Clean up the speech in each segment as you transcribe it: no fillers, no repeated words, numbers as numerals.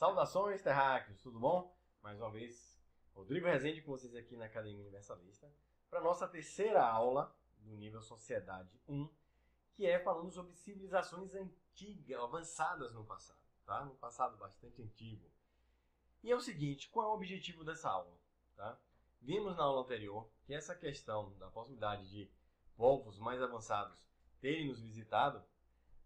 Saudações, terráqueos, tudo bom? Mais uma vez, Rodrigo Rezende com vocês aqui na Academia Universalista para a nossa terceira aula do nível Sociedade 1, que é falando sobre civilizações antigas, avançadas no passado, tá? No passado bastante antigo. E é o seguinte, qual é o objetivo dessa aula? Tá? Vimos na aula anterior que essa questão da possibilidade de povos mais avançados terem nos visitado,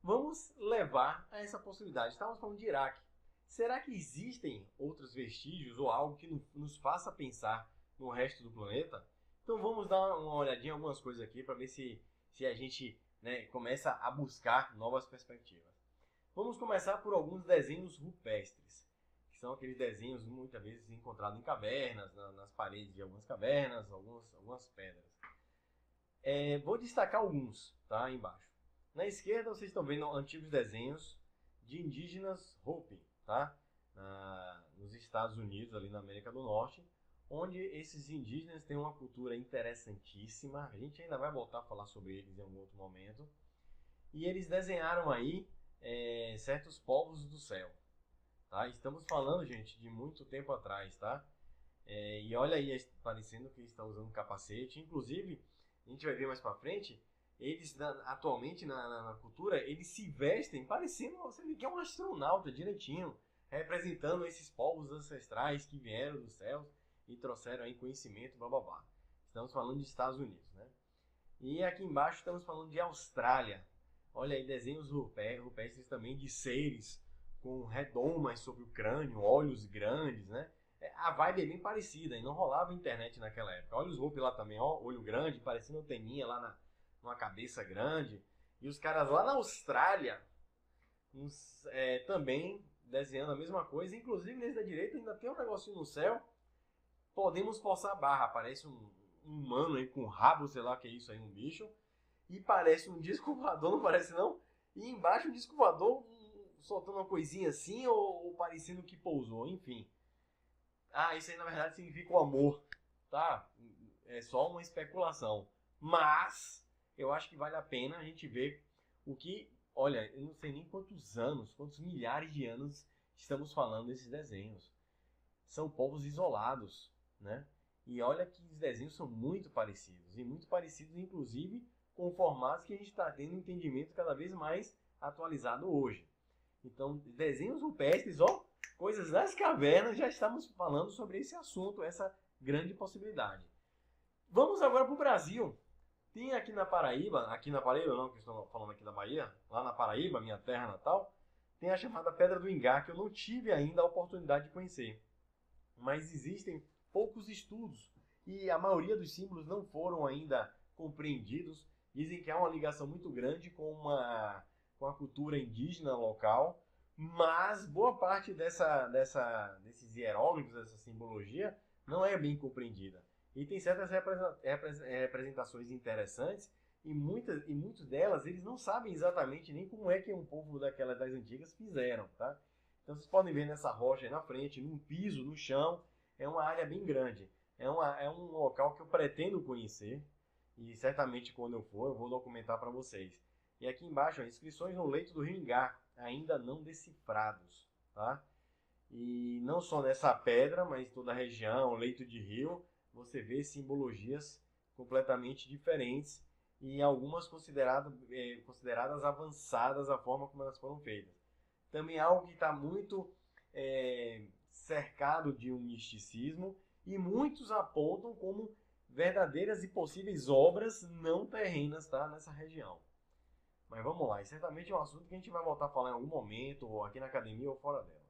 vamos levar a essa possibilidade. Estávamos falando de Iraque. Será que existem outros vestígios ou algo que nos faça pensar no resto do planeta? Então vamos dar uma olhadinha em algumas coisas aqui para ver se a gente começa a buscar novas perspectivas. Vamos começar por alguns desenhos rupestres, que são aqueles desenhos muitas vezes encontrados em cavernas, nas paredes de algumas cavernas, algumas pedras. Vou destacar alguns, tá, aí embaixo. Na esquerda vocês estão vendo antigos desenhos de indígenas Hopi, tá? Nos Estados Unidos, ali na América do Norte, onde esses indígenas têm uma cultura interessantíssima. A gente ainda vai voltar a falar sobre eles em algum outro momento. E eles desenharam aí certos povos do céu. Tá? Estamos falando, gente, de muito tempo atrás, tá? E olha aí, parecendo que eles estão usando capacete. Inclusive, a gente vai ver mais pra frente, eles atualmente na cultura, eles se vestem parecendo, você vê que é um astronauta direitinho, representando esses povos ancestrais que vieram dos céus e trouxeram aí conhecimento, blá blá blá. Estamos falando de Estados Unidos, né? E aqui embaixo estamos falando de Austrália. Olha aí, desenhos rupestres também de seres com redomas sobre o crânio, olhos grandes, né? A vibe é bem parecida, e não rolava internet naquela época. Olha os Hopi lá também, ó, olho grande, parecendo anteninha lá numa cabeça grande. E os caras lá na Austrália também desenhando a mesma coisa. Inclusive, nesse da direita ainda tem um negocinho no céu. Podemos forçar a barra, parece um humano aí com rabo, sei lá que é isso aí, um bicho. E parece um disco voador, não parece não? E embaixo um disco voador soltando uma coisinha assim ou parecendo que pousou, enfim. Isso aí na verdade significa o amor, tá? É só uma especulação. Mas eu acho que vale a pena a gente ver o que... Olha, eu não sei nem quantos milhares de anos estamos falando desses desenhos. São povos isolados, né? E olha que os desenhos são muito parecidos. E muito parecidos, inclusive, com formatos que a gente está tendo um entendimento cada vez mais atualizado hoje. Então, desenhos rupestres, ó, coisas das cavernas, já estamos falando sobre esse assunto, essa grande possibilidade. Vamos agora para o Brasil. Tem aqui na Paraíba não, que estou falando aqui da Bahia, lá na Paraíba, minha terra natal, tem a chamada Pedra do Ingá, que eu não tive ainda a oportunidade de conhecer. Mas existem poucos estudos e a maioria dos símbolos não foram ainda compreendidos. Dizem que há uma ligação muito grande com a cultura indígena local, mas boa parte desses hieróglifos, dessa simbologia, não é bem compreendida. E tem certas representações interessantes e muitas delas eles não sabem exatamente nem como é que um povo das antigas fizeram, tá? Então vocês podem ver nessa rocha aí na frente, num piso, no chão, é uma área bem grande. É um local que eu pretendo conhecer e certamente quando eu for eu vou documentar para vocês. E aqui embaixo, inscrições no leito do Rio Ingá, ainda não decifrados, tá? E não só nessa pedra, mas toda a região, leito de rio, você vê simbologias completamente diferentes e algumas consideradas avançadas a forma como elas foram feitas. Também algo que está muito cercado de um misticismo e muitos apontam como verdadeiras e possíveis obras não terrenas, tá, nessa região. Mas vamos lá, e certamente é um assunto que a gente vai voltar a falar em algum momento, ou aqui na academia ou fora dela.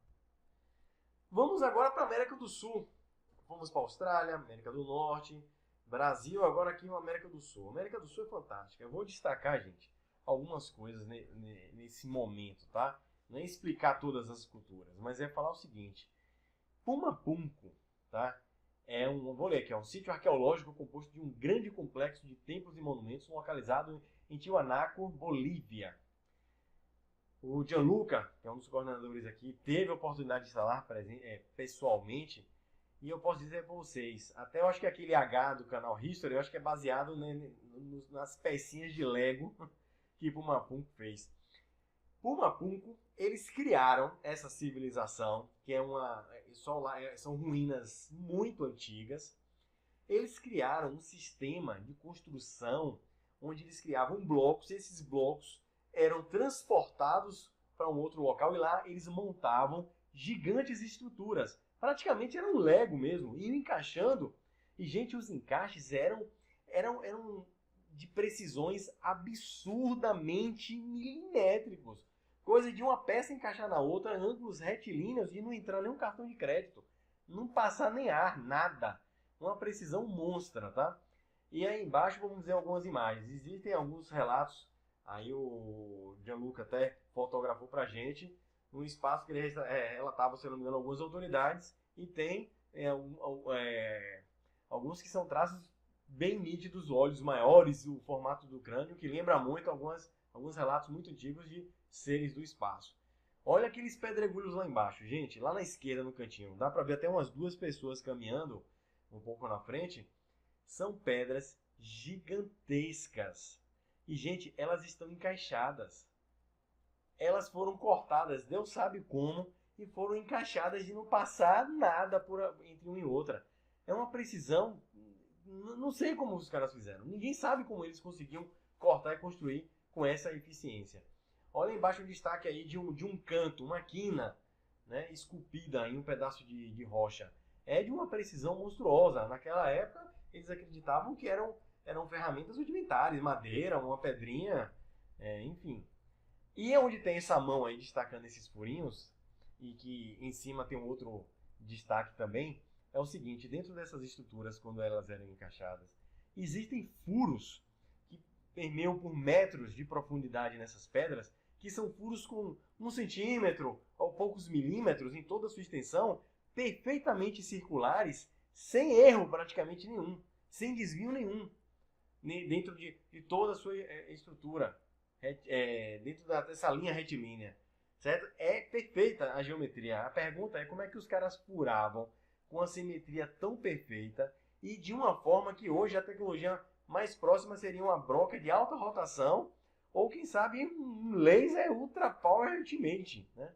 Vamos agora para a América do Sul. Fomos para a Austrália, América do Norte, Brasil, agora aqui na América do Sul. A América do Sul é fantástica. Eu vou destacar, gente, algumas coisas nesse momento, tá? Não é explicar todas as culturas, mas é falar o seguinte. Pumapunco, tá? Vou ler aqui, é um sítio arqueológico composto de um grande complexo de templos e monumentos localizado em Tiwanaku, Bolívia. O Gianluca, que é um dos coordenadores aqui, teve a oportunidade de estar lá pessoalmente. E eu posso dizer para vocês, até eu acho que aquele H do canal History, eu acho que é baseado nas pecinhas de Lego que Pumapunco fez. Puma Punku, eles criaram essa civilização, que é são ruínas muito antigas. Eles criaram um sistema de construção onde eles criavam blocos, e esses blocos eram transportados para um outro local e lá eles montavam gigantes estruturas. Praticamente era um Lego mesmo, iam encaixando. E, gente, os encaixes eram de precisões absurdamente milimétricos. Coisa de uma peça encaixar na outra, ângulos retilíneos e não entrar nenhum cartão de crédito. Não passar nem ar, nada. Uma precisão monstra, tá? E aí embaixo vamos ver algumas imagens. Existem alguns relatos, aí o Gianluca até fotografou pra gente, um espaço que ele relatava, se não me engano, algumas autoridades, e tem alguns que são traços bem nítidos, olhos maiores, o formato do crânio, que lembra muito alguns relatos muito antigos de seres do espaço. Olha aqueles pedregulhos lá embaixo, gente, lá na esquerda no cantinho. Dá pra ver até umas 2 pessoas caminhando um pouco na frente. São pedras gigantescas. E, gente, elas estão encaixadas. Elas foram cortadas, Deus sabe como, e foram encaixadas de não passar nada entre uma e outra. É uma precisão, não sei como os caras fizeram. Ninguém sabe como eles conseguiam cortar e construir com essa eficiência. Olha embaixo o destaque aí de um canto, uma quina, né, esculpida em um pedaço de rocha. É de uma precisão monstruosa. Naquela época, eles acreditavam que eram ferramentas rudimentares, madeira, uma pedrinha, enfim. E onde tem essa mão aí destacando esses furinhos, e que em cima tem um outro destaque também, é o seguinte: dentro dessas estruturas, quando elas eram encaixadas, existem furos que permeiam por metros de profundidade nessas pedras, que são furos com 1 centímetro ou poucos milímetros em toda a sua extensão, perfeitamente circulares, sem erro praticamente nenhum, sem desvio nenhum, dentro de toda a sua estrutura, dentro dessa linha retilínea, certo? É perfeita a geometria. A pergunta é como é que os caras furavam com a simetria tão perfeita e de uma forma que hoje a tecnologia mais próxima seria uma broca de alta rotação ou, quem sabe, um laser ultra power ultimate, né?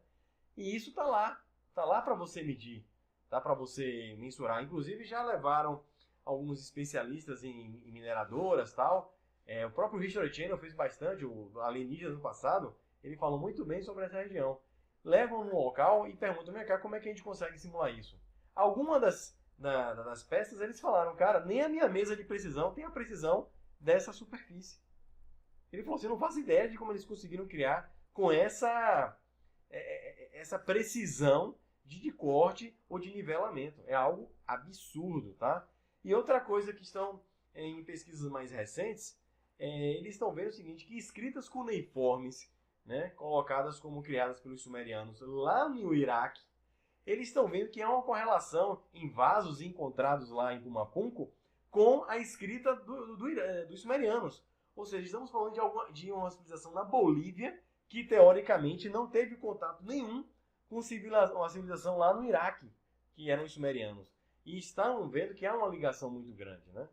E isso tá lá para você medir, tá para você mensurar. Inclusive já levaram alguns especialistas em mineradoras, tal. O próprio History Channel fez bastante, o Alienígenas no passado, ele falou muito bem sobre essa região. Levam no local e perguntam: vem cá, como é que a gente consegue simular isso? Alguma das peças eles falaram: cara, nem a minha mesa de precisão tem a precisão dessa superfície. Ele falou: você não faz ideia de como eles conseguiram criar com essa precisão de corte ou de nivelamento. É algo absurdo, tá? E outra coisa que estão em pesquisas mais recentes, eles estão vendo o seguinte, que escritas cuneiformes, né, colocadas como criadas pelos sumerianos lá no Iraque, eles estão vendo que há uma correlação em vasos encontrados lá em Puma Punku com a escrita dos sumerianos. Ou seja, estamos falando de uma civilização na Bolívia que, teoricamente, não teve contato nenhum com uma civilização lá no Iraque, que eram os sumerianos. E estão vendo que há uma ligação muito grande, né?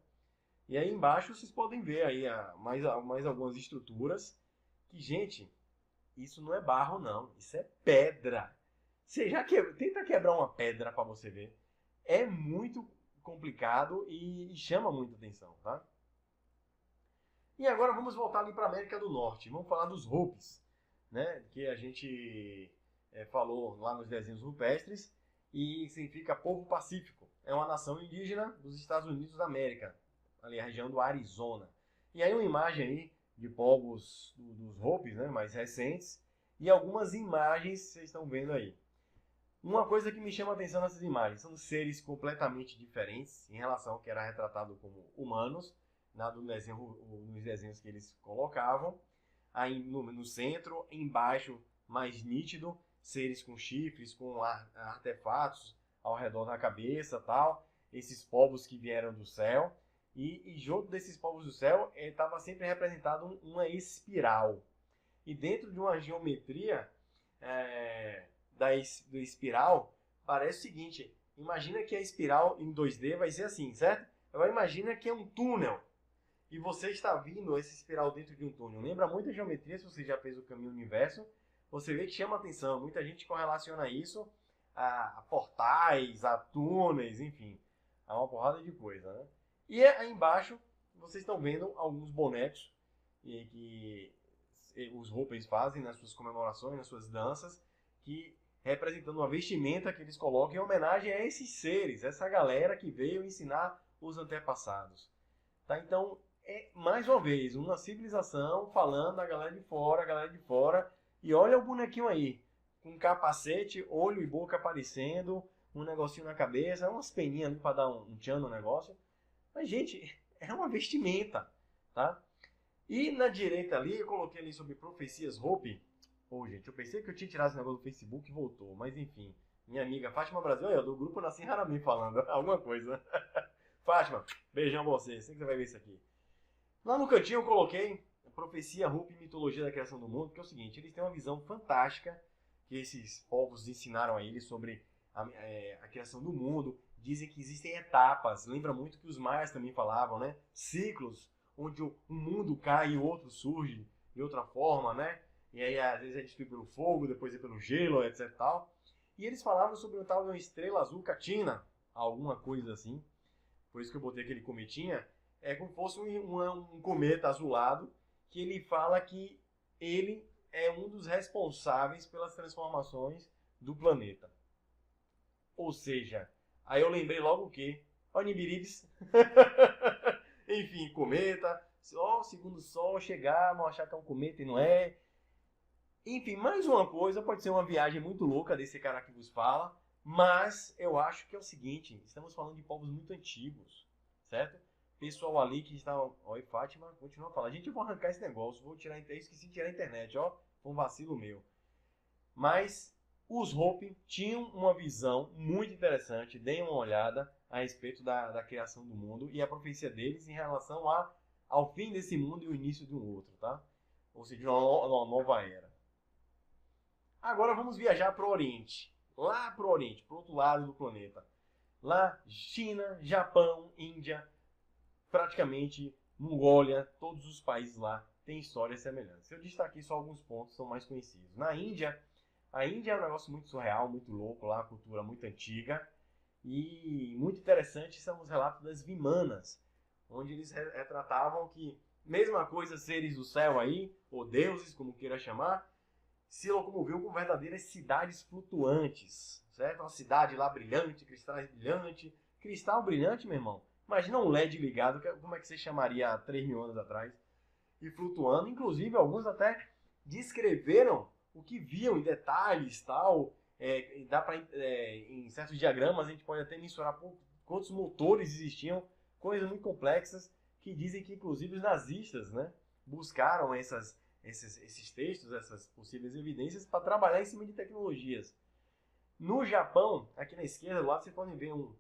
E aí embaixo vocês podem ver aí mais algumas estruturas que, gente, isso não é barro não, isso é pedra. Você tenta quebrar uma pedra para você ver. É muito complicado e chama muita atenção, tá? E agora vamos voltar ali para a América do Norte. Vamos falar dos Hopis, né? Que a gente falou lá nos desenhos rupestres e significa povo pacífico. É uma nação indígena dos Estados Unidos da América, ali a região do Arizona. E aí uma imagem aí de povos dos Hopis, né, mais recentes, e algumas imagens vocês estão vendo aí. Uma coisa que me chama a atenção nessas imagens são seres completamente diferentes em relação ao que era retratado como humanos, nos desenhos que eles colocavam. Aí no centro, embaixo, mais nítido, seres com chifres, com artefatos ao redor da cabeça, tal. Esses povos que vieram do céu. E junto desses povos do céu, estava sempre representado uma espiral. E dentro de uma geometria da espiral, parece o seguinte: imagina que a espiral em 2D vai ser assim, certo? Agora imagina que é um túnel. E você está vindo essa espiral dentro de um túnel. Lembra muito a geometria, se você já fez o caminho universo, você vê que chama atenção. Muita gente correlaciona isso a portais, a túneis, enfim, a uma porrada de coisa, né? E aí embaixo vocês estão vendo alguns bonecos que os Hopis fazem nas suas comemorações, nas suas danças, que representando uma vestimenta que eles colocam em homenagem a esses seres, essa galera que veio ensinar os antepassados. Tá? Então, é mais uma vez uma civilização falando da galera de fora, a galera de fora, e olha o bonequinho aí, com capacete, olho e boca aparecendo, um negocinho na cabeça, umas peninhas ali para dar um tchan no negócio. Mas, gente, é uma vestimenta, tá? E na direita ali, eu coloquei ali sobre profecias Hopi. Gente, eu pensei que eu tinha tirado esse negócio do Facebook e voltou, mas enfim. Minha amiga Fátima Brasil, do grupo Nassim Harami falando alguma coisa. Fátima, beijão pra você, sei que você vai ver isso aqui. Lá no cantinho eu coloquei profecia Hopi e mitologia da criação do mundo, que é o seguinte, eles têm uma visão fantástica que esses povos ensinaram a eles sobre a criação do mundo. Dizem que existem etapas, lembra muito que os maias também falavam, né? Ciclos, onde um mundo cai e o outro surge de outra forma, né? E aí às vezes é destruído pelo fogo, depois é pelo gelo, etc. Tal. E eles falavam sobre o tal de uma estrela azul catina, alguma coisa assim. Por isso que eu botei aquele cometinha. É como se fosse um cometa azulado, que ele fala que ele é um dos responsáveis pelas transformações do planeta. Ou seja, aí eu lembrei logo o quê? Onibiribis. Enfim, cometa. Segundo o Sol chegar, vão achar que é um cometa e não é. Enfim, mais uma coisa, pode ser uma viagem muito louca desse cara que vos fala, mas eu acho que é o seguinte, estamos falando de povos muito antigos, certo? Pessoal ali que está... Oi, Fátima, continua falando. Gente, eu vou arrancar esse negócio, esqueci de tirar a internet, ó, foi um vacilo meu. Mas os Hopi tinham uma visão muito interessante, deem uma olhada a respeito da criação do mundo e a profecia deles em relação ao fim desse mundo e o início de um outro, tá? Ou seja, de uma nova era. Agora vamos viajar para o Oriente. Lá para o Oriente, para o outro lado do planeta. Lá, China, Japão, Índia, praticamente Mongólia, todos os países lá têm histórias semelhantes. Eu destaquei só alguns pontos que são mais conhecidos. Na Índia, a Índia é um negócio muito surreal, muito louco, lá, uma cultura muito antiga. E muito interessante são os relatos das Vimanas, onde eles retratavam que, mesma coisa, seres do céu aí, ou deuses, como queira chamar, se locomoveu com verdadeiras cidades flutuantes, certo? Uma cidade lá brilhante, cristais brilhante. Cristal brilhante, meu irmão. Imagina um LED ligado, como é que você chamaria há 3.000 anos atrás? E flutuando, inclusive alguns até descreveram o que viam em detalhes, tal. Dá pra, em certos diagramas a gente pode até mensurar quantos motores existiam, coisas muito complexas que dizem que inclusive os nazistas, né, buscaram esses textos, essas possíveis evidências para trabalhar em cima de tecnologias. No Japão, aqui na esquerda, lá vocês podem ver um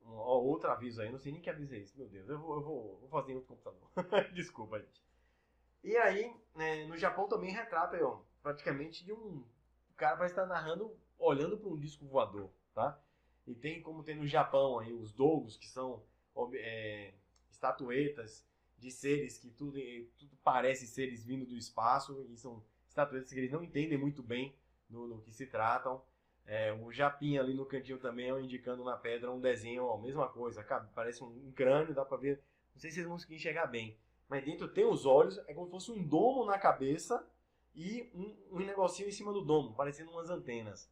outro aviso aí, não sei nem que aviso é esse, meu Deus, eu vou fazer em outro computador. Desculpa, gente. E aí, no Japão também retrata aí, praticamente de um cara parece estar narrando, olhando para um disco voador, tá? E tem como tem no Japão aí os dogos, que são estatuetas de seres que tudo parece seres vindo do espaço, e são estatuetas que eles não entendem muito bem do que se tratam. O Japinha ali no cantinho também, indicando na pedra um desenho, a mesma coisa, parece um crânio, dá pra ver, não sei se vocês vão conseguir enxergar bem, mas dentro tem os olhos, é como se fosse um domo na cabeça e um negocinho em cima do domo, parecendo umas antenas.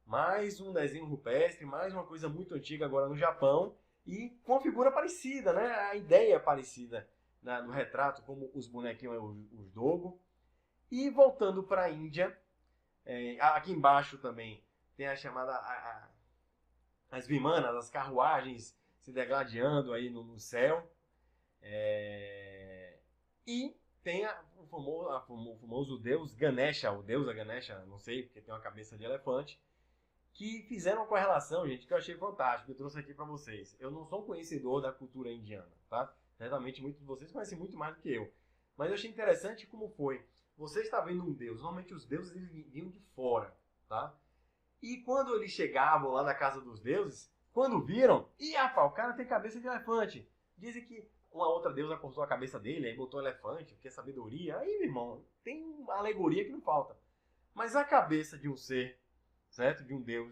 Mais um desenho rupestre, mais uma coisa muito antiga agora no Japão, e com uma figura parecida, né? A ideia é parecida no retrato, como os bonequinhos, os dogo. E voltando para a Índia, aqui embaixo também tem a chamada as vimanas, as carruagens se degladiando aí no céu. E tem o famoso deus Ganesha, o deus Ganesha, não sei, porque tem uma cabeça de elefante, que fizeram uma correlação, gente, que eu achei fantástico, eu trouxe aqui para vocês. Eu não sou conhecedor da cultura indiana, tá? Certamente muitos de vocês conhecem muito mais do que eu. Mas eu achei interessante como foi. Você está vendo um deus, normalmente os deuses eles vinham de fora, tá? E quando eles chegavam lá na casa dos deuses, quando viram, rapaz, o cara tem cabeça de elefante. Dizem que uma outra deusa cortou a cabeça dele, aí botou elefante, porque é sabedoria. Aí, meu irmão, tem uma alegoria que não falta. Mas a cabeça de um ser, certo? De um deus,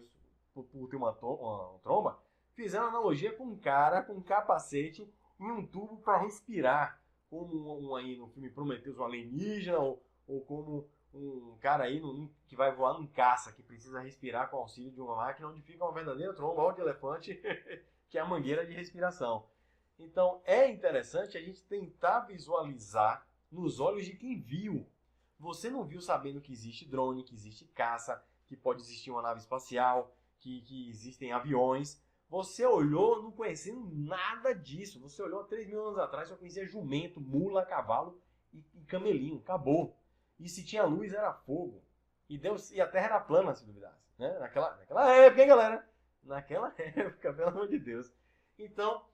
por ter uma tromba, fizeram analogia com um cara com um capacete e um tubo para respirar. Como aí no filme Prometheus, um alienígena, ou como um cara aí que vai voar num caça, que precisa respirar com o auxílio de uma máquina, onde fica uma verdadeira tromba ou de elefante, que é a mangueira de respiração. Então, é interessante a gente tentar visualizar nos olhos de quem viu. Você não viu sabendo que existe drone, que existe caça, que pode existir uma nave espacial, que existem aviões. Você olhou não conhecendo nada disso. Você olhou há 3.000 anos atrás, só conhecia jumento, mula, cavalo e camelinho. Acabou. E se tinha luz, era fogo. E a Terra era plana, se duvidasse. Né? Naquela época, hein, galera? Naquela época, pelo amor de Deus. Então,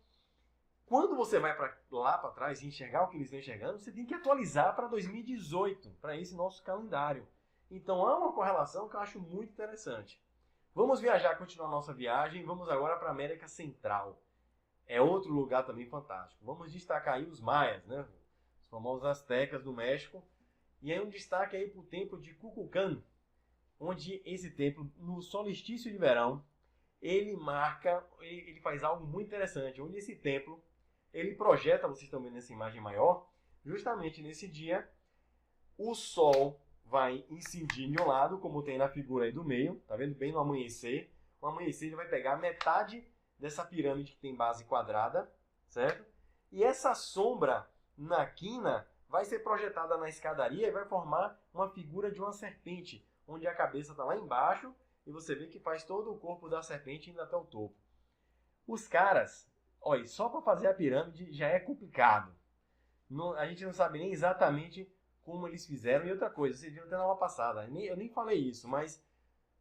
quando você vai lá para trás e enxergar o que eles estão enxergando, você tem que atualizar para 2018, para esse nosso calendário. Então, há uma correlação que eu acho muito interessante. Vamos viajar, continuar a nossa viagem. Vamos agora para a América Central. É outro lugar também fantástico. Vamos destacar aí os maias, né? Os famosos astecas do México. E aí um destaque aí para o templo de Kukulcán, onde esse templo, no solstício de verão, ele faz algo muito interessante, onde esse templo, ele projeta, vocês estão vendo nessa imagem maior, justamente nesse dia, o sol vai incidir em um lado, como tem na figura aí do meio, tá vendo bem no amanhecer. O amanhecer ele vai pegar metade dessa pirâmide que tem base quadrada, certo? E essa sombra na quina vai ser projetada na escadaria e vai formar uma figura de uma serpente, onde a cabeça está lá embaixo e você vê que faz todo o corpo da serpente indo até o topo. Os caras, olha, só para fazer a pirâmide já é complicado. A gente não sabe nem exatamente como eles fizeram. E outra coisa, vocês viram até na aula passada, eu nem falei isso, mas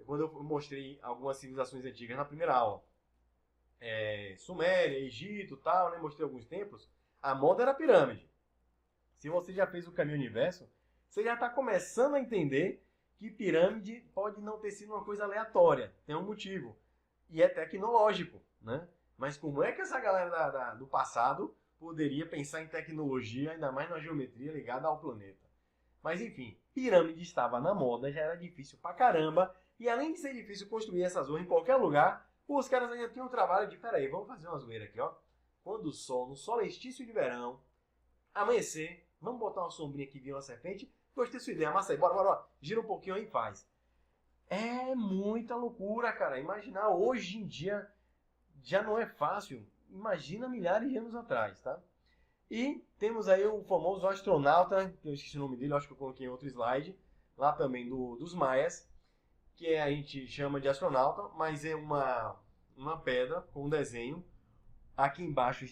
quando eu mostrei algumas civilizações antigas na primeira aula, Suméria, Egito, tal, né, mostrei alguns templos, a moda era a pirâmide. Se você já fez o caminho universo, você já está começando a entender que pirâmide pode não ter sido uma coisa aleatória, tem um motivo. E é tecnológico, né? Mas como é que essa galera do passado poderia pensar em tecnologia, ainda mais na geometria ligada ao planeta? Mas enfim, pirâmide estava na moda, já era difícil pra caramba. E além de ser difícil construir essa zoeira em qualquer lugar, os caras ainda tinham o trabalho de, peraí, vamos fazer uma zoeira aqui, ó. Quando o sol, no solstício de verão, amanhecer, vamos botar uma sombrinha aqui, vir uma serpente. Gostei da sua ideia, massa aí, bora. Gira um pouquinho aí e faz. É muita loucura, cara. Imaginar hoje em dia já não é fácil. Imagina milhares de anos atrás, tá? E temos aí o famoso astronauta, que eu esqueci o nome dele, acho que eu coloquei em outro slide, lá também dos maias, que a gente chama de astronauta, mas é uma pedra com um desenho. Aqui embaixo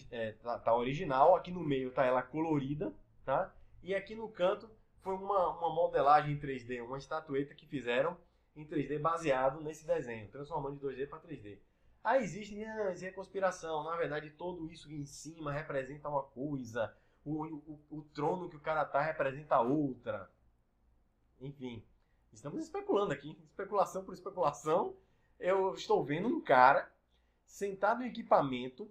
tá original, aqui no meio tá ela colorida, tá? E aqui no canto foi uma modelagem em 3D, uma estatueta que fizeram em 3D baseado nesse desenho, transformando de 2D para 3D. Aí existe conspiração, na verdade todo isso em cima representa uma coisa, o trono que o cara tá representa outra. Enfim, estamos especulando aqui, especulação por especulação. Eu estou vendo um cara sentado em equipamento,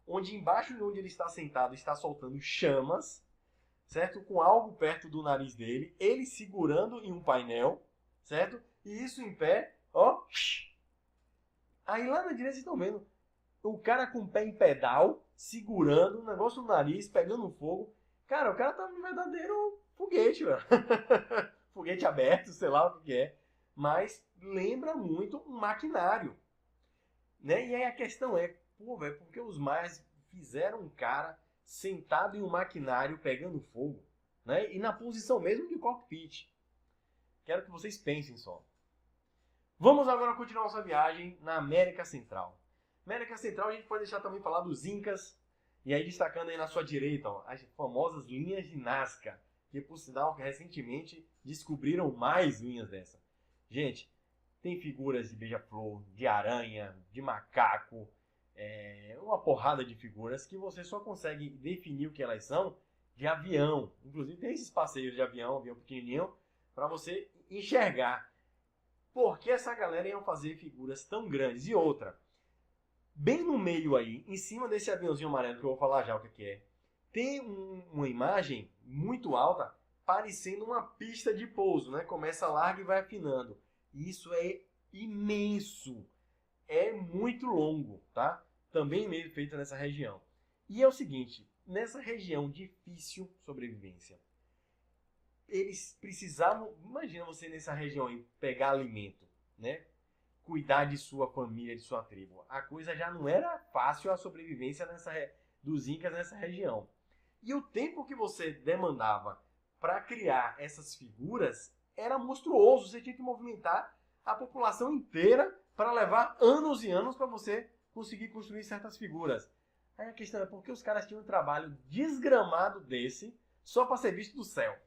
onde embaixo de onde ele está sentado está soltando chamas, certo? Com algo perto do nariz dele, ele segurando em um painel, certo? E isso em pé, ó. Aí lá na direita vocês estão vendo o cara com o pé em pedal, segurando um negócio no nariz, pegando fogo. Cara, o cara tá num verdadeiro foguete, velho. Foguete aberto, sei lá o que é. Mas lembra muito um maquinário. Né? E aí a questão é, pô, velho, porque os maias fizeram um cara sentado em um maquinário pegando fogo, né? E na posição mesmo de cockpit. Quero que vocês pensem só. Vamos agora continuar nossa viagem na América Central. América Central a gente pode deixar também falar dos Incas. E aí destacando aí na sua direita, ó, as famosas linhas de Nazca. Que por sinal recentemente descobriram mais linhas dessa. Gente, tem figuras de beija-flor, de aranha, de macaco. Uma porrada de figuras que você só consegue definir o que elas são de avião. Inclusive tem esses passeios de avião pequenininho, para você enxergar. Por que essa galera ia fazer figuras tão grandes? E outra, bem no meio aí, em cima desse aviãozinho amarelo, que eu vou falar já o que é, tem uma imagem muito alta, parecendo uma pista de pouso, né? Começa larga e vai afinando. E isso é imenso. É muito longo, tá? Também mesmo feito nessa região. E é o seguinte, nessa região difícil sobrevivência, eles precisavam, imagina você nessa região aí, pegar alimento, né? Cuidar de sua família, de sua tribo. A coisa já não era fácil a sobrevivência dos Incas nessa região. E o tempo que você demandava para criar essas figuras era monstruoso. Você tinha que movimentar a população inteira para levar anos e anos para você conseguir construir certas figuras. Aí a questão é por que os caras tinham um trabalho desgramado desse só para ser visto do céu?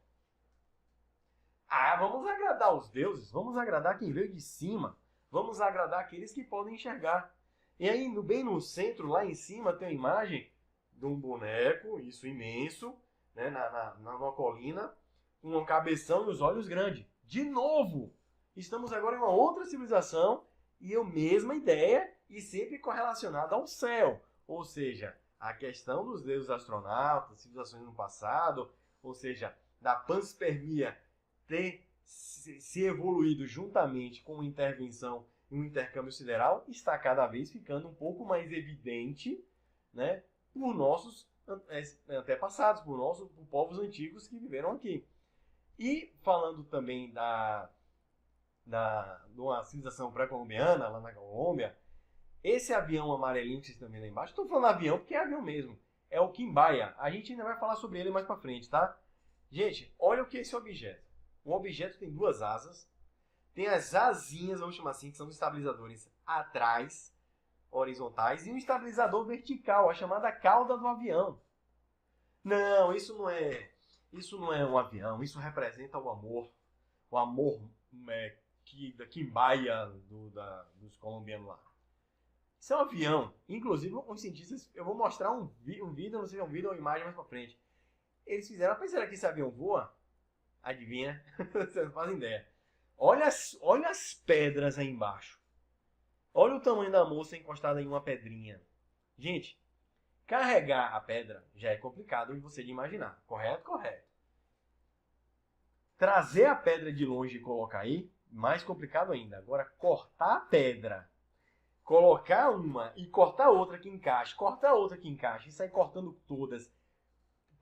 Ah, vamos agradar os deuses, vamos agradar quem veio de cima, vamos agradar aqueles que podem enxergar. E aí, bem no centro, lá em cima, tem uma imagem de um boneco, isso imenso, né, numa colina, com um cabeção e os olhos grandes. De novo! Estamos agora em uma outra civilização e a mesma ideia e sempre correlacionada ao céu. Ou seja, a questão dos deuses astronautas, civilizações no passado, ou seja, da panspermia ter se evoluído juntamente com uma intervenção e um intercâmbio sideral, está cada vez ficando um pouco mais evidente, né, por nossos antepassados, por povos antigos que viveram aqui. E falando também de uma civilização pré-colombiana, lá na Colômbia, esse avião amarelinho que vocês estão vendo aí embaixo, estou falando avião porque é avião mesmo, é o Quimbaya. A gente ainda vai falar sobre ele mais para frente, tá? Gente, olha o que é esse objeto. O objeto tem duas asas, tem as asinhas, vamos chamar assim, que são os estabilizadores atrás, horizontais, e um estabilizador vertical, a chamada cauda do avião. Não, isso não é um avião, isso representa o amor da Quimbaya dos colombianos lá. Isso é um avião, inclusive os cientistas, eu vou mostrar um vídeo, não sei se é um vídeo ou uma imagem mais pra frente. Eles fizeram, mas será que esse avião voa? Adivinha? Vocês não fazem ideia. Olha as pedras aí embaixo. Olha o tamanho da moça encostada em uma pedrinha. Gente, carregar a pedra já é complicado de você imaginar. Correto? Correto. Trazer a pedra de longe e colocar aí, mais complicado ainda. Agora, cortar a pedra, colocar uma e cortar outra que encaixe, cortar outra que encaixe e sair cortando todas,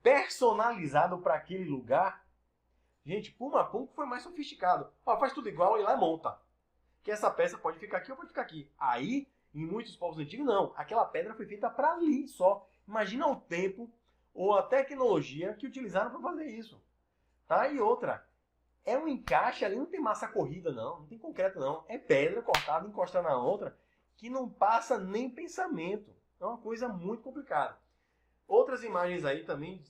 personalizado para aquele lugar. Gente, Puma Pum foi mais sofisticado. Ó, faz tudo igual e lá monta. Que essa peça pode ficar aqui ou pode ficar aqui. Aí, em muitos povos antigos, não. Aquela pedra foi feita para ali só. Imagina o tempo ou a tecnologia que utilizaram para fazer isso. Tá? E outra, é um encaixe ali, não tem massa corrida não, não tem concreto não. É pedra cortada, encostada na outra, que não passa nem pensamento. É uma coisa muito complicada. Outras imagens aí também,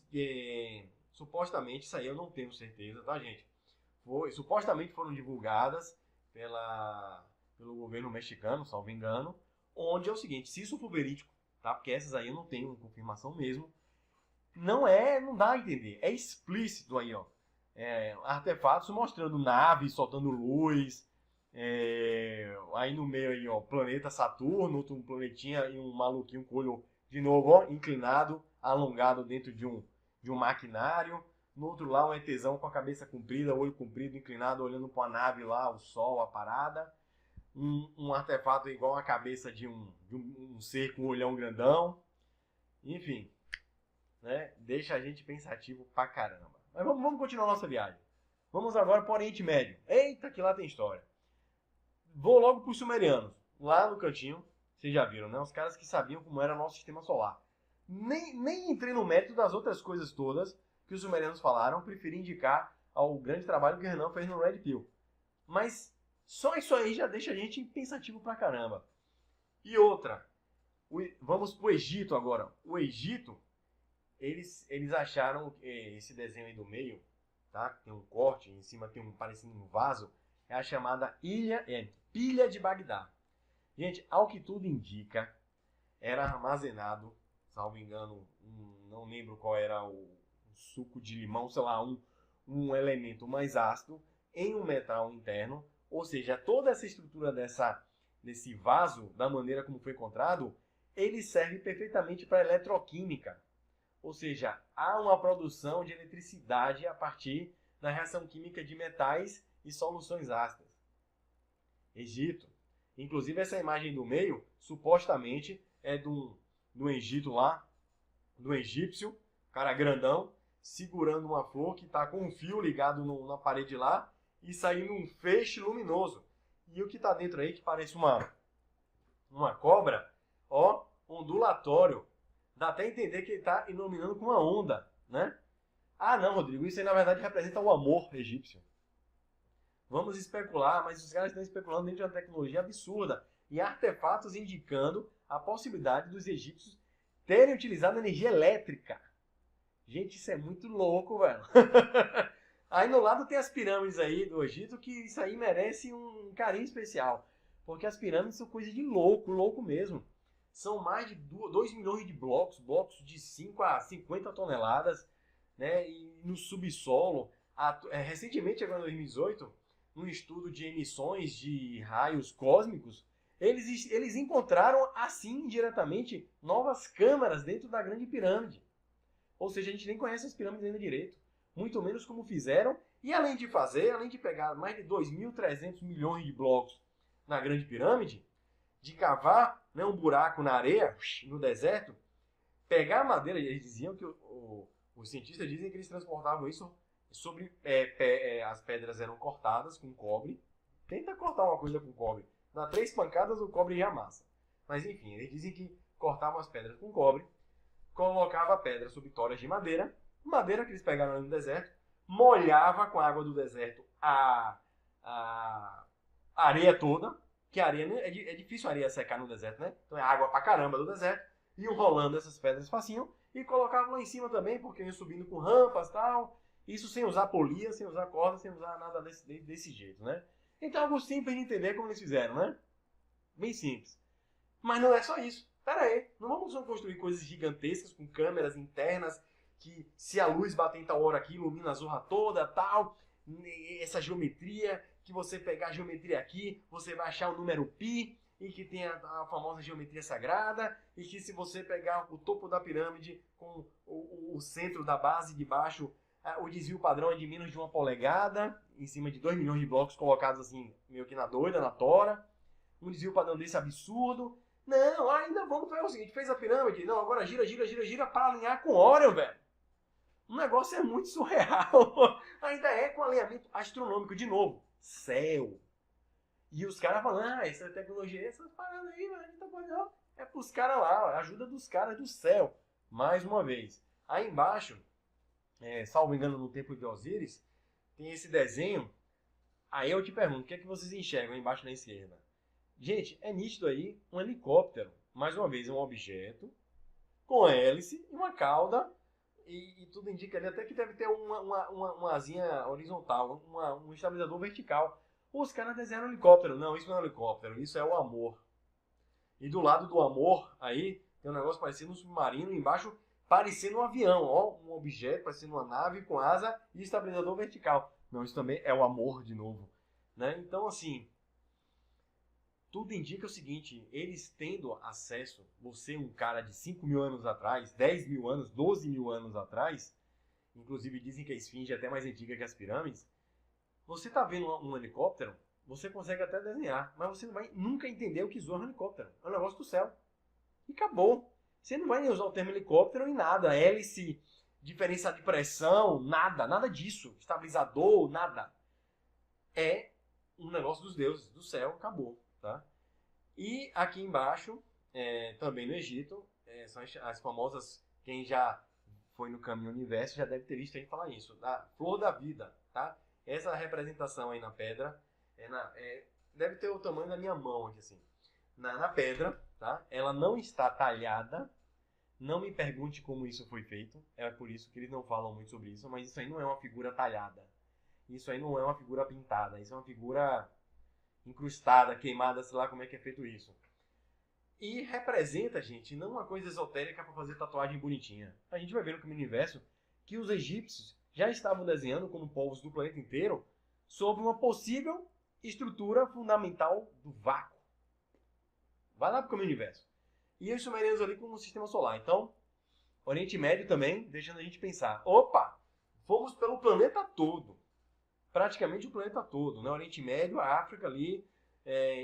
supostamente, isso aí eu não tenho certeza, tá, gente? Supostamente foram divulgadas pelo governo mexicano, salvo engano, onde é o seguinte, se isso for verídico, tá? Porque essas aí eu não tenho confirmação mesmo, não dá a entender, é explícito aí, ó. Artefatos mostrando naves soltando luz, aí no meio aí, ó, planeta Saturno, outro planetinha e um maluquinho com o olho de novo, ó, inclinado, alongado dentro de um maquinário. No outro lado, um ETzão com a cabeça comprida, olho comprido, inclinado, olhando para a nave lá, o sol, a parada. Um artefato igual a cabeça de um ser com um olhão grandão. Enfim, né? Deixa a gente pensativo pra caramba. Mas vamos continuar a nossa viagem. Vamos agora para o Oriente Médio. Eita, que lá tem história. Vou logo para os sumerianos. Lá no cantinho, vocês já viram, né? Os caras que sabiam como era o nosso sistema solar. Nem entrei no mérito das outras coisas todas que os sumerianos falaram, preferi indicar ao grande trabalho que o Renan fez no Red Pill. Mas só isso aí já deixa a gente pensativo pra caramba. E outra, vamos pro Egito agora. O Egito, eles acharam esse desenho aí do meio, tá? Tem um corte, em cima tem parecendo um vaso, é a chamada pilha de Bagdá. Gente, ao que tudo indica, era armazenado, salvo engano, não lembro qual era o suco de limão, sei lá, um elemento mais ácido em um metal interno, ou seja, toda essa estrutura desse vaso, da maneira como foi encontrado, ele serve perfeitamente para eletroquímica. Ou seja, há uma produção de eletricidade a partir da reação química de metais e soluções ácidas. Egito. Inclusive essa imagem do meio, supostamente, é do Egito lá, do egípcio, cara grandão, segurando uma flor que está com um fio ligado na parede lá e saindo um feixe luminoso. E o que está dentro aí, que parece uma cobra, ó, ondulatório. Dá até entender que ele está iluminando com uma onda, né? Ah, não, Rodrigo, isso aí na verdade representa o amor egípcio. Vamos especular, mas os caras estão especulando dentro de uma tecnologia absurda e artefatos indicando a possibilidade dos egípcios terem utilizado energia elétrica. Gente, isso é muito louco, velho. Aí no lado tem as pirâmides aí do Egito, que isso aí merece um carinho especial. Porque as pirâmides são coisa de louco, louco mesmo. São mais de 2 milhões de blocos de 5 a 50 toneladas, né? E no subsolo. Recentemente, agora em 2018, um estudo de emissões de raios cósmicos, eles encontraram, assim, indiretamente, novas câmaras dentro da Grande Pirâmide. Ou seja, a gente nem conhece as pirâmides ainda direito. Muito menos como fizeram. E além de pegar mais de 2.300 milhões de blocos na Grande Pirâmide, de cavar, né, um buraco na areia, no deserto, pegar a madeira, eles diziam que os cientistas dizem que eles transportavam isso sobre... as pedras eram cortadas com cobre. Tenta cortar uma coisa com cobre. Dá 3 pancadas, o cobre já amassa. Mas enfim, eles dizem que cortavam as pedras com cobre, colocava a pedra sobre toras de madeira que eles pegaram ali no deserto, molhava com a água do deserto a areia toda, que a areia é difícil a areia secar no deserto, né? Então é água pra caramba do deserto, iam rolando essas pedras facinho e colocavam lá em cima também, porque iam subindo com rampas e tal, isso sem usar polia, sem usar corda, sem usar nada desse jeito, né? Então algo simples de entender como eles fizeram, né? Bem simples. Mas não é só isso. Pera aí, não vamos só construir coisas gigantescas com câmeras internas que se a luz bater em tal hora aqui, ilumina a zorra toda, tal, essa geometria, que você pegar a geometria aqui, você vai achar o número π, e que tem a famosa geometria sagrada, e que se você pegar o topo da pirâmide com o centro da base de baixo, o desvio padrão é de menos de 1 polegada, em cima de 2 milhões de blocos colocados assim, meio que na doida, na tora, um desvio padrão desse absurdo. Não, ainda vamos fazer o seguinte, fez a pirâmide, não, agora gira para alinhar com Órion, velho. O negócio é muito surreal. Ainda é com alinhamento astronômico. De novo, céu. E os caras falando, essa tecnologia, essas paradas aí, velho, não tá bom não. É pros caras lá, ajuda dos caras do céu. Mais uma vez. Aí embaixo, salvo engano no templo de Osíris, tem esse desenho. Aí eu te pergunto, o que é que vocês enxergam aí embaixo na esquerda? Gente, é nítido aí um helicóptero. Mais uma vez, um objeto com hélice e uma cauda. E tudo indica ali até que deve ter uma asinha horizontal, um estabilizador vertical. Os caras desenharam um helicóptero. Não, isso não é um helicóptero, isso é o amor. E do lado do amor, aí, tem um negócio parecendo um submarino, embaixo parecendo um avião, ó, um objeto parecendo uma nave com asa e estabilizador vertical. Não, isso também é o amor de novo, né? Então, assim, tudo indica o seguinte, eles tendo acesso, você um cara de 5 mil anos atrás, 10 mil anos, 12 mil anos atrás, inclusive dizem que a esfinge é até mais antiga que as pirâmides, você tá vendo um helicóptero, você consegue até desenhar, mas você não vai nunca entender o que zoa um helicóptero. É um negócio do céu. E acabou. Você não vai nem usar o termo helicóptero em nada. Hélice, diferença de pressão, nada disso. Estabilizador, nada. É um negócio dos deuses, do céu, acabou. Tá? E aqui embaixo, também no Egito, são as famosas, quem já foi no Caminho Universo já deve ter visto a gente falar isso, da flor da vida. Tá? Essa representação aí na pedra deve ter o tamanho da minha mão aqui assim. Na pedra, tá? Ela não está talhada. Não me pergunte como isso foi feito. É por isso que eles não falam muito sobre isso. Mas isso aí não é uma figura talhada. Isso aí não é uma figura pintada. Isso é uma figura incrustada, queimada, sei lá como é que é feito isso. E representa, gente, não uma coisa esotérica para fazer tatuagem bonitinha. A gente vai ver no Caminho Universo que os egípcios já estavam desenhando como povos do planeta inteiro sobre uma possível estrutura fundamental do vácuo. Vai lá para o Caminho Universo. E os sumerianos ali com o sistema solar. Então, Oriente Médio também, deixando a gente pensar. Opa, fomos pelo planeta todo. Praticamente o planeta todo, né? Oriente Médio, a África ali,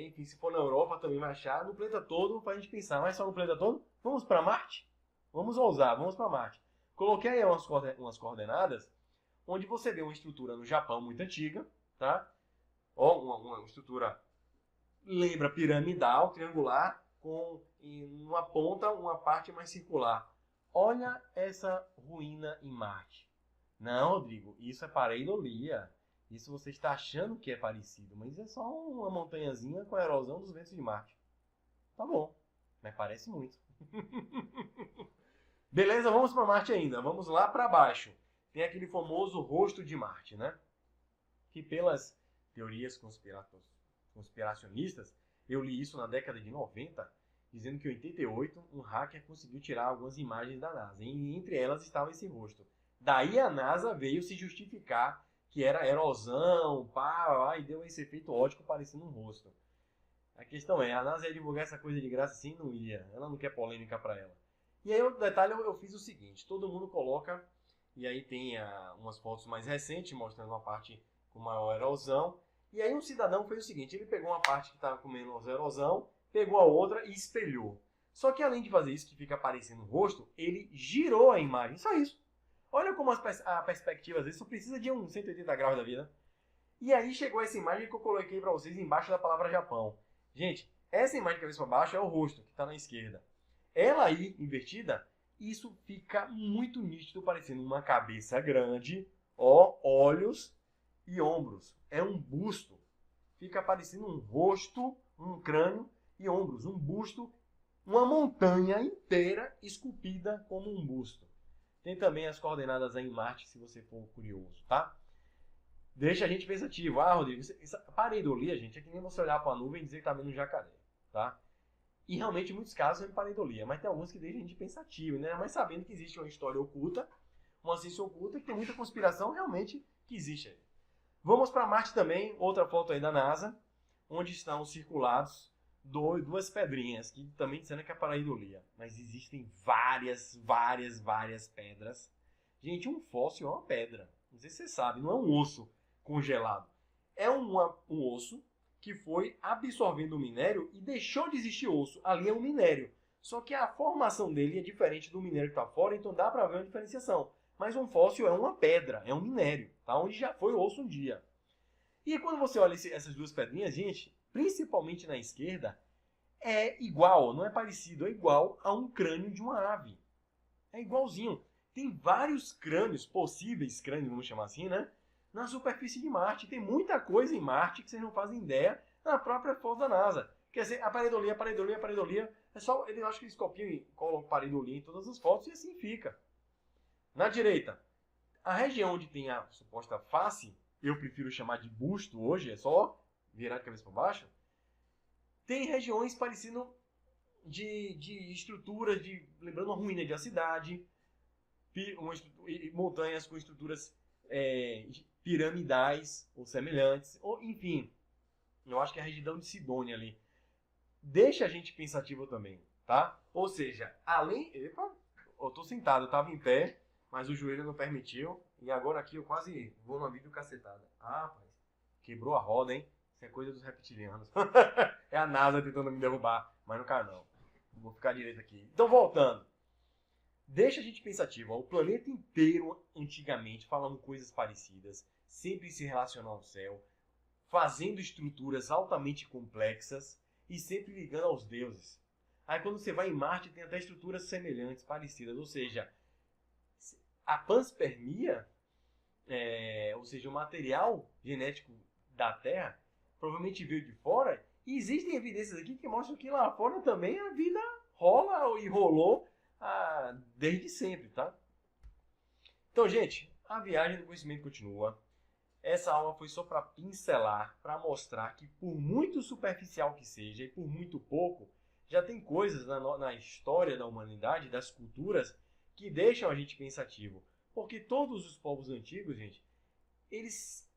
enfim, se for na Europa também vai achar. No planeta todo, para a gente pensar. Mas só no planeta todo? Vamos para Marte? Vamos ousar, vamos para Marte. Coloquei aí umas coordenadas, onde você vê uma estrutura no Japão muito antiga, tá? Ó, uma estrutura, lembra, piramidal, triangular, com em uma ponta uma parte mais circular. Olha essa ruína em Marte. Não, Rodrigo, isso é pareidolia. Isso você está achando que é parecido, mas é só uma montanhazinha com a erosão dos ventos de Marte. Tá bom, mas parece muito. Beleza, vamos para Marte ainda. Vamos lá para baixo. Tem aquele famoso rosto de Marte, né? Que pelas teorias conspiracionistas, eu li isso na década de 90, dizendo que em 88 um hacker conseguiu tirar algumas imagens da NASA. E entre elas estava esse rosto. Daí a NASA veio se justificar que era erosão, pá, e deu esse efeito ótico parecendo um rosto. A questão é, a NASA ia divulgar essa coisa de graça assim? Não ia. Ela não quer polêmica para ela. E aí, outro detalhe, eu fiz o seguinte. Todo mundo coloca, e aí tem umas fotos mais recentes, mostrando uma parte com maior erosão. E aí um cidadão fez o seguinte, ele pegou uma parte que estava com menos erosão, pegou a outra e espelhou. Só que além de fazer isso, que fica aparecendo o rosto, ele girou a imagem. Só isso. Olha como a perspectiva, às vezes, só precisa de um 180 graus da vida. E aí chegou essa imagem que eu coloquei para vocês embaixo da palavra Japão. Gente, essa imagem de cabeça para baixo é o rosto, que está na esquerda. Ela aí, invertida, isso fica muito nítido, parecendo uma cabeça grande, ó, olhos e ombros. É um busto. Fica parecendo um rosto, um crânio e ombros. Um busto, uma montanha inteira esculpida como um busto. Tem também as coordenadas aí em Marte, se você for curioso, tá? Deixa a gente pensativo. Ah, Rodrigo, pareidolia, gente, é que nem você olhar para a nuvem e dizer que está vendo um jacaré, tá? E realmente, em muitos casos, é pareidolia. Mas tem alguns que deixam a gente pensativo, né? Mas sabendo que existe uma história oculta, uma ciência oculta, que tem muita conspiração realmente que existe aí. Vamos para Marte também, outra foto aí da NASA, onde estão circulados duas pedrinhas, que também dizendo que é pareidolia. Mas existem várias pedras. Gente, um fóssil é uma pedra. Não sei se você sabe, não é um osso congelado. É um osso que foi absorvendo o minério e deixou de existir osso. Ali é um minério. Só que a formação dele é diferente do minério que está fora, então dá para ver uma diferenciação. Mas um fóssil é uma pedra, é um minério, tá? Onde já foi osso um dia. E quando você olha essas duas pedrinhas, gente, principalmente na esquerda, é igual, não é parecido, é igual a um crânio de uma ave. É igualzinho. Tem vários crânios, possíveis crânios, vamos chamar assim, né? Na superfície de Marte. Tem muita coisa em Marte que vocês não fazem ideia na própria foto da NASA. Quer dizer, a pareidolia. É só, eu acho que eles copiam e colocam pareidolia em todas as fotos e assim fica. Na direita, a região onde tem a suposta face, eu prefiro chamar de busto hoje, é só virar de cabeça para baixo, tem regiões parecendo de estruturas, lembrando uma ruína de uma cidade, montanhas com estruturas piramidais ou semelhantes, ou enfim, eu acho que é a região de Sidônia ali. Deixa a gente pensativo também, tá? Ou seja, além... Epa, eu tô sentado, eu tava em pé, mas o joelho não permitiu, e agora aqui eu quase vou numa vídeo cacetada. Ah, rapaz, quebrou a roda, hein? Isso é coisa dos reptilianos. É a NASA tentando me derrubar, mas não cai não. Vou ficar direito aqui. Então, voltando. Deixa a gente pensativo. Ó, o planeta inteiro, antigamente, falando coisas parecidas, sempre se relacionando ao céu, fazendo estruturas altamente complexas e sempre ligando aos deuses. Aí quando você vai em Marte, tem até estruturas semelhantes, parecidas. Ou seja, a panspermia, ou seja, o material genético da Terra, provavelmente veio de fora. E existem evidências aqui que mostram que lá fora também a vida rola e rolou desde sempre, tá? Então, gente, a viagem do conhecimento continua. Essa aula foi só para pincelar, para mostrar que por muito superficial que seja e por muito pouco, já tem coisas na história da humanidade, das culturas, que deixam a gente pensativo. Porque todos os povos antigos, gente, eles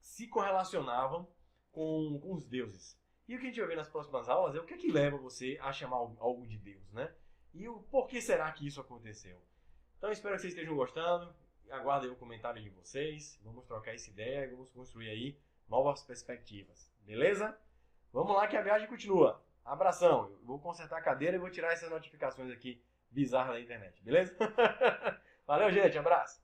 se correlacionavam com os deuses. E o que a gente vai ver nas próximas aulas é o que leva você a chamar algo de Deus, né? E o porquê será que isso aconteceu? Então espero que vocês estejam gostando. Aguardo aí o comentário de vocês. Vamos trocar essa ideia e vamos construir aí novas perspectivas. Beleza? Vamos lá que a viagem continua. Abração. Eu vou consertar a cadeira e vou tirar essas notificações aqui bizarras da internet. Beleza? Valeu, gente. Abraço.